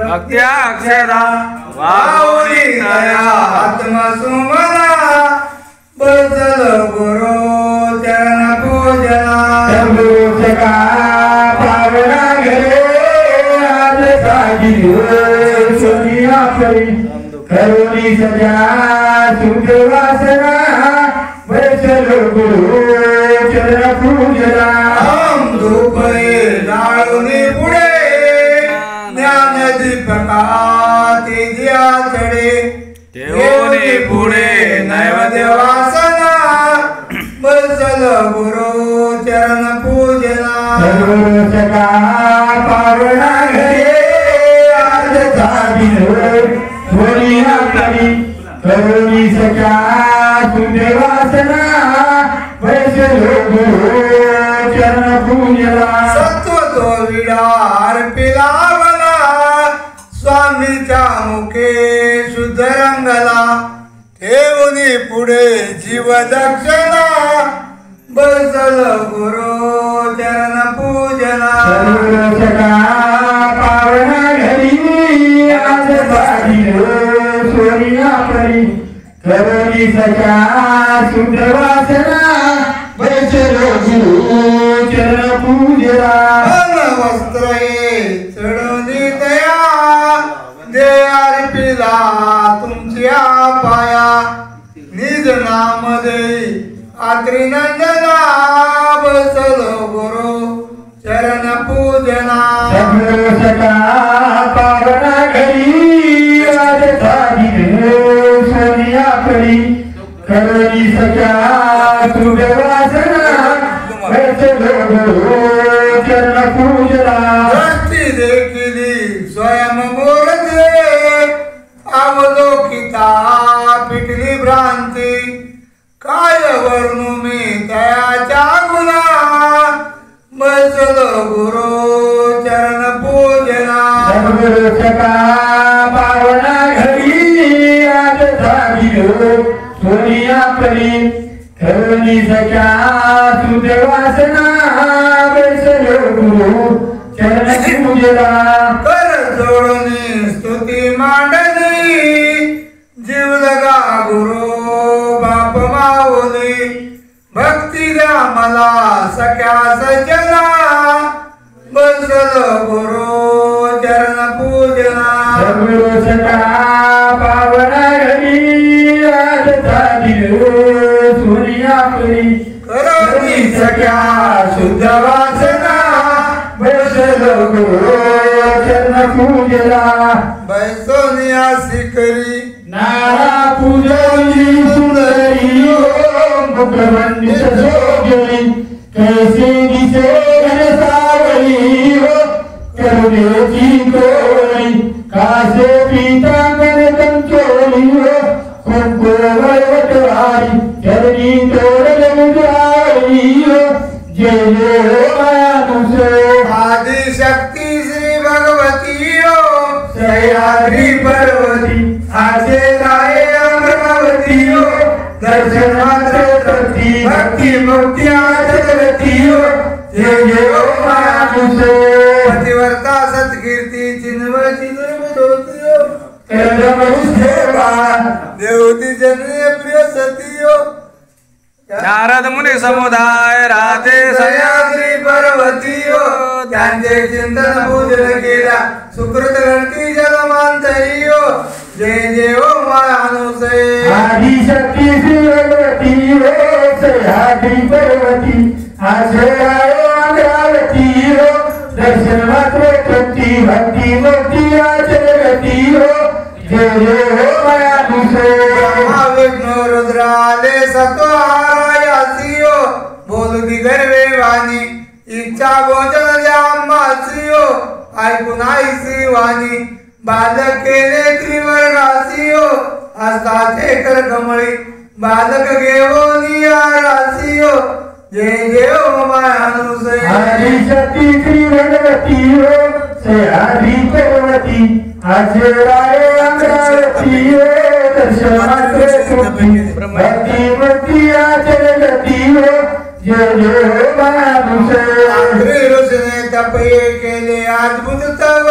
भक्त्या अक्षरा वाहुनी दया आत्मसुमना बसल गुरु चरण पूजना शंभूषका पावना घरे आज साजी सोनिया परी करुणी सजा सुख वासना बसल गुरु चरण पूजना हम धूपे डाळूनी पुढे ज्ञान दीपका तेजिया चढे देवनी पुढे नैवेद्य वासना बसल गुरु चरण पूजना शंभूषका पावना घरे आज साजी सोनिया परी करुणी सजा सुख वासना बसल गुरु चरण पूजना सत्व तो विडार पिलावला स्वामीच्या मुखे शुद्ध रंगला ठेवणी पुढे जीव दक्षिणा बसल गुरु चरण पूजना सर्वसका पावना घरी आज साधी सोनिया परी करुणी सका शुद्ध वासना बसल गुरु चरण पूजना वस्त्र चढवणी तया देयार पिला तुमच्या पाया निज नाम दे आत्रिनंदना बसल गुरु चरण पूजना सर्वसका पावना घरी आज साधी सोनिया परी करुणी सका शुद्ध वासना बसल गुरु चरण पूजना दृष्टी देखिली स्वयं मूर्ती अवलोकिता पिटली भ्रांती काय वर्णू मी तयाच्या गुणा बसल गुरु चरण पूजना सर्वसका पावना घरी आज साधी सोनिया परी करुणी सका शुद्ध वासना बसल गुरु चरण पूजना कर जोडणी स्तुती मांडली जीव लगा गुरु बाप माऊली भक्ती द्या मला सख्या सजना बसल गुरु चरण पूजना सर्वसका पावना घरी आज साधी सोनिया परी करुणी सका शुद्ध वासना बसल गुरु चरण पूजना बैसोनिया शिकरी नारा पूजनी सुंदरी मुखमंडित जोगरी कैसे दिसे घन सावली हो करुणेची कोरी कासे पीतांबर कंचोली हो कुंकुमय वटवारी चरणी तोरण मुद्रारी हो जय जय मानुष आदि शक्ती श्री भगवती हो सह्याद्री पर्वती आचे राये अमरावती हो दर्शन मात्र करती भक्ती मुक्ती आचरती हो जय जय मानुष पतिव्रता सत्कीर्ती चिन्हवती निर्मोती हो सेवा देवती जननी प्रिय सती हो नारद मुनी समुदाय राधे सह्याद्री पर्वती हो त्यांचे चिंतन पूजन केला सुकृत गणती जलमांतरी हो जय जय हो मानुसे आदि शक्ती श्री भगवती हो सह्याद्री पर्वती आश्रयाय अमरावती हो दर्शन मात्र करती भक्ती मुक्ती आचरती हो जय जय हो मानुष विष्णू रुद्राले सत्वारायासी हो बोलती गर्वे वाणी इच्छा भोजन जामासी हो ऐकून आईसी वाणी बालक केले त्रिवर्गासी हो हस्ताचे कर कमळी बालक घेऊन रासी हो जय जय हो मानुसे आदि शक्ती श्री भगवती हो सह्याद्री पर्वती आश्रयाय अमरावती हो दर्शन मात्र करती भक्ती मुक्ती आचरती हो जय जय मानुष ऋषीने तपये केले अद्भुत तव